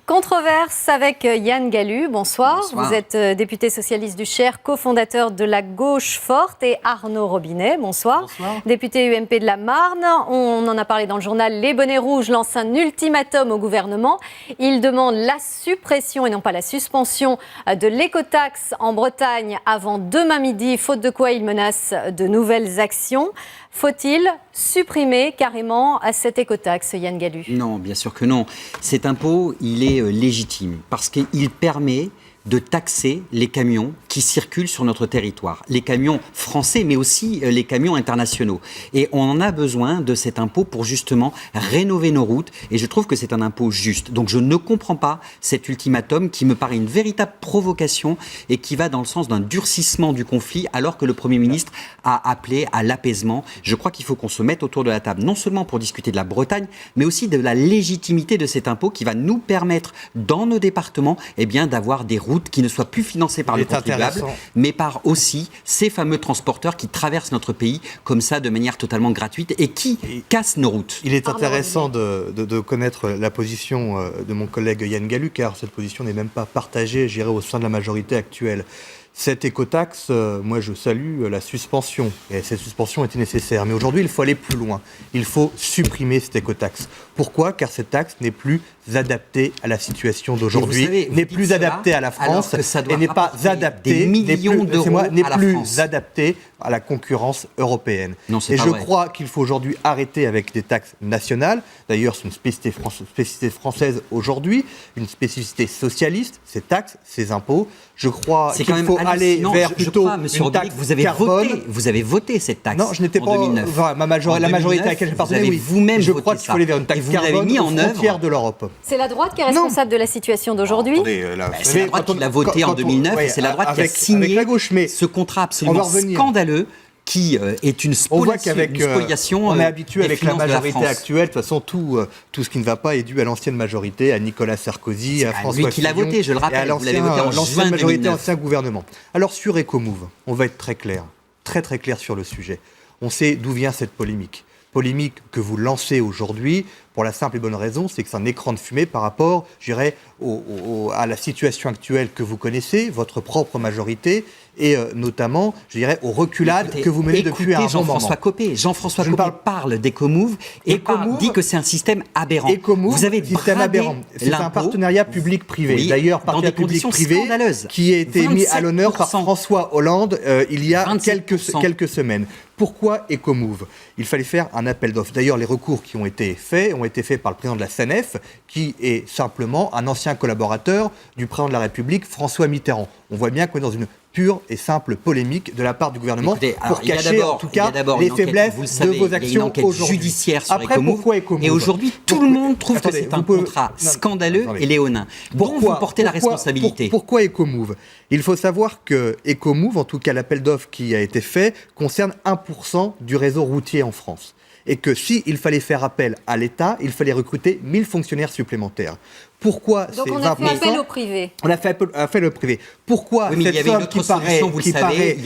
Controverse avec Yann Gallut. Bonsoir. Bonsoir. Vous êtes député socialiste du Cher, cofondateur de la Gauche Forte, et Arnaud Robinet. Bonsoir. Bonsoir. Député UMP de la Marne. On en a parlé dans le journal. Les Bonnets Rouges lancent un ultimatum au gouvernement. Ils demandent la suppression et non pas la suspension de l'écotaxe en Bretagne avant demain midi, faute de quoi ils menacent de nouvelles actions. Faut-il supprimer carrément cette écotaxe, Yann Gallut ? Non, bien sûr que non. Cet impôt, il est légitime parce qu'il permet de taxer les camions qui circulent sur notre territoire. Les camions français, mais aussi les camions internationaux. Et on en a besoin de cet impôt pour justement rénover nos routes. Et je trouve que c'est un impôt juste. Donc je ne comprends pas cet ultimatum qui me paraît une véritable provocation et qui va dans le sens d'un durcissement du conflit alors que le Premier ministre a appelé à l'apaisement. Je crois qu'il faut qu'on se mette autour de la table, non seulement pour discuter de la Bretagne, mais aussi de la légitimité de cet impôt qui va nous permettre, dans nos départements, d'avoir des routes qui ne soient plus financées par le contribuable, mais par aussi ces fameux transporteurs qui traversent notre pays comme ça de manière totalement gratuite et qui cassent nos routes. Il est intéressant de connaître la position de mon collègue Yann Gallut, car cette position n'est même pas partagée, je dirais, au sein de la majorité actuelle. Cette écotaxe, moi je salue la suspension, et cette suspension était nécessaire. Mais aujourd'hui, il faut aller plus loin. Il faut supprimer cette écotaxe. Pourquoi ? Car cette taxe n'est plus adaptée à la situation d'aujourd'hui, n'est plus adaptée à la France, et n'est pas adaptée, n'est plus adaptée à la concurrence européenne. Non, et je crois qu'il faut aujourd'hui arrêter avec des taxes nationales. D'ailleurs, c'est une spécificité française aujourd'hui, une spécificité socialiste, ces taxes, ces impôts. Je crois qu'il faut aller vers plutôt une taxe carbone. Vous avez voté cette taxe. Non, je n'étais pas. 2009. La majorité à laquelle j'appartenais, oui. Vous-même je crois qu'il faut aller vers une taxe carbone aux frontières de l'Europe. C'est la droite qui est responsable de la situation d'aujourd'hui. C'est la droite qui l'a voté en 2009 et c'est la droite qui a signé ce contrat absolument scandaleux qui est une spoliation. On est habitué avec la majorité actuelle. De toute façon, tout ce qui ne va pas est dû à l'ancienne majorité, à Nicolas Sarkozy, à François Fillon. Lui qui l'a voté, je le rappelle, vous l'avez voté en juin 2009. L'ancien gouvernement. Alors sur Ecomove, on va être très clair sur le sujet. On sait d'où vient cette polémique. Polémique que vous lancez aujourd'hui pour la simple et bonne raison, c'est que c'est un écran de fumée par rapport, je dirais, à la situation actuelle que vous connaissez, votre propre majorité, et notamment, je dirais, aux reculades que vous menez depuis un bon moment. Jean-François Copé parle d'Ecomove et dit que c'est un système aberrant. Ecomove, vous avez système aberrant. C'est un partenariat public-privé. Oui, d'ailleurs, partenariat public-privé qui a été mis à l'honneur par François Hollande il y a quelques semaines. Pourquoi Ecomove ? Il fallait faire un appel d'offres. D'ailleurs, les recours qui ont été faits par le président de la SANEF, qui est simplement un ancien collaborateur du président de la République, François Mitterrand. On voit bien qu'on est dans une pure et simple polémique de la part du gouvernement pour cacher en tout cas les faiblesses de vos actions aujourd'hui. Judiciaire sur Ecomove. Et aujourd'hui, tout le monde trouve que c'est un contrat scandaleux et léonin. Dont vous portez la responsabilité. Pourquoi Ecomove ? Il faut savoir que Ecomove, en tout cas l'appel d'offres qui a été fait, concerne 1% du réseau routier en France. Et que s'il fallait faire appel à l'État, il fallait recruter 1000 fonctionnaires supplémentaires. Pourquoi donc on a fait appel au privé. On a fait appel au privé. Pourquoi cette somme qui paraît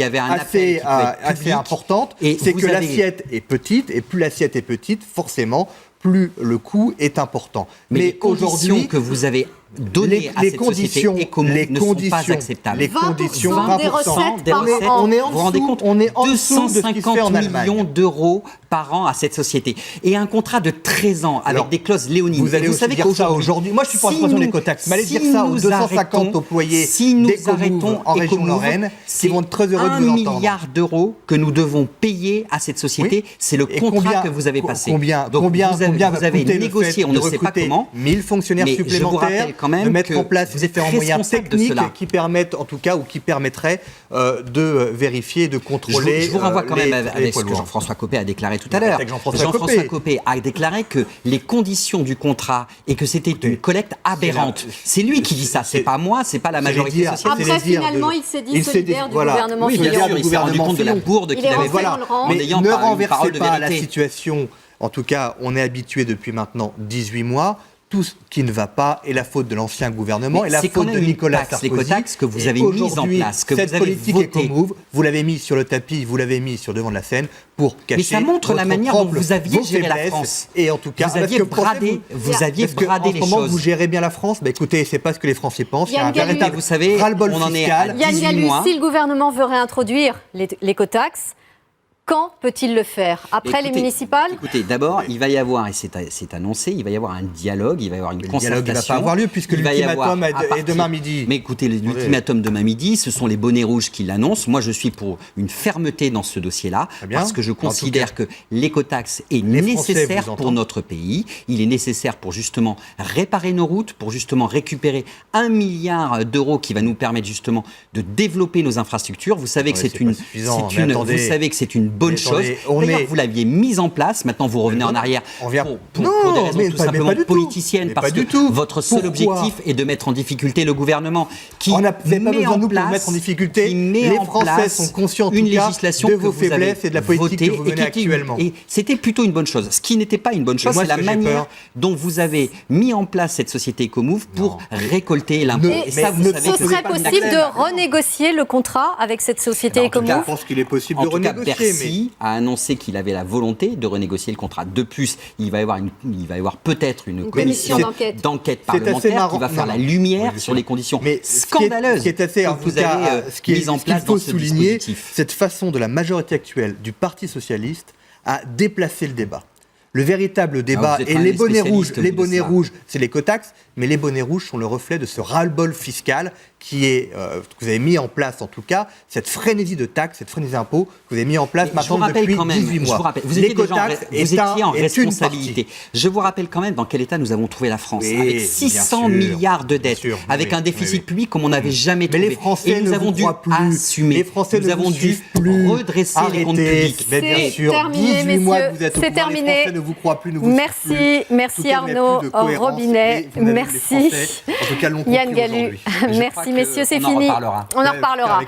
assez importante, c'est que l'assiette est petite, et plus l'assiette est petite, forcément, plus le coût est important. Mais les conditions que vous avez données à cette société Ecomove ne sont pas acceptables. Les conditions, 20% des recettes par an. Vous vous rendez compte, on est en dessous de 250 millions d'euros par an à cette société. Et un contrat de 13 ans avec des clauses léonines. Vous allez aussi dire ça aujourd'hui. Moi, je suis pour la suppression de l'écotaxe. Mais allez dire ça aux 250 employés d'Ecomove en région Lorraine qui vont être très heureux de vous entendre. 1 milliard d'euros que nous devons payer à cette société. C'est le contrat que vous avez passé. Combien vous avez négocié, on ne sait pas comment. 1000 fonctionnaires supplémentaires, de mettre en place différents moyens techniques qui permettent, en tout cas, ou qui permettraient de vérifier, de contrôler. Je vous renvoie quand même avec ce que Jean-François Copé a déclaré tout à l'heure. Jean-François Copé a déclaré que les conditions du contrat et que c'était une collecte aberrante. C'est lui qui dit ça, c'est pas moi, c'est pas la majorité socialiste. Après, finalement, il s'est dit solidaire du gouvernement Fillon. Oui, bien sûr, il s'est rendu compte de la bourde qu'il avait faite en ayant ne une parole renversez de pas vérité. la situation. En tout cas, on est habitué depuis maintenant 18 mois. tout ce qui ne va pas est la faute de l'ancien gouvernement et la faute de Nicolas Sarkozy. L'écotaxe que vous avez mise en place, que cette vous avez politique votée. Ecomove, vous l'avez mise sur le tapis, vous l'avez mise sur le devant de la scène pour cacher. Mais ça montre la manière dont vous aviez géré la France. Et en tout cas, vous aviez bradé les choses. Vous gérez bien la France. Bah écoutez, c'est pas ce que les Français pensent. Il y a un véritable ras-le-bol fiscal. Yann Gallu, si le gouvernement veut réintroduire l'écotaxe, quand peut-il le faire? Après les municipales? Écoutez, d'abord, il va y avoir, et c'est annoncé, il va y avoir un dialogue, il va y avoir une concertation. Le dialogue ne va pas avoir lieu puisque l'ultimatum est demain midi. Mais écoutez, l'ultimatum demain midi, ce sont les bonnets rouges qui l'annoncent. Moi, je suis pour une fermeté dans ce dossier-là, parce que je considère que l'écotaxe est nécessaire pour notre pays. Il est nécessaire pour justement réparer nos routes, pour justement récupérer 1 milliard d'euros qui va nous permettre justement de développer nos infrastructures. Vous savez que c'est une bonne chose. D'ailleurs, vous l'aviez mise en place. Maintenant, vous revenez en arrière pour des raisons tout simplement politiciennes, parce que votre seul objectif est de mettre en difficulté le gouvernement qui met en place les Français sont conscients une législation de vos faiblesses et de la politique que vous menez actuellement. Et c'était plutôt une bonne chose. Ce qui n'était pas une bonne chose, c'est la manière dont vous avez mis en place cette société Ecomove pour récolter l'impôt. Et ça, vous savez que ce serait possible de renégocier le contrat avec cette société Ecomove? Je pense qu'il est possible de renégocier. A annoncé qu'il avait la volonté de renégocier le contrat. De plus, il va y avoir peut-être une commission d'enquête parlementaire qui va faire la lumière sur les conditions scandaleuses que vous avez mises en place dans ce dispositif. Cette façon de la majorité actuelle du Parti socialiste à déplacer le débat. Le véritable débat, et les bonnets rouges, c'est l'écotaxe, mais les bonnets rouges sont le reflet de ce ras-le-bol fiscal qui est, que vous avez mis en place en tout cas, cette frénésie de taxes, cette frénésie d'impôts que vous avez mis en place maintenant depuis 18 mois. Vous étiez en responsabilité. Je vous rappelle quand même dans quel état nous avons trouvé la France, avec 600 milliards de dettes, avec un déficit public comme on n'avait jamais trouvé. Et nous avons dû assumer, nous avons dû redresser les comptes publics. C'est terminé, messieurs, c'est terminé. Ne vous croient plus, merci Arnaud Robinet, merci Yann Gallu, merci messieurs, c'est fini. On en reparlera.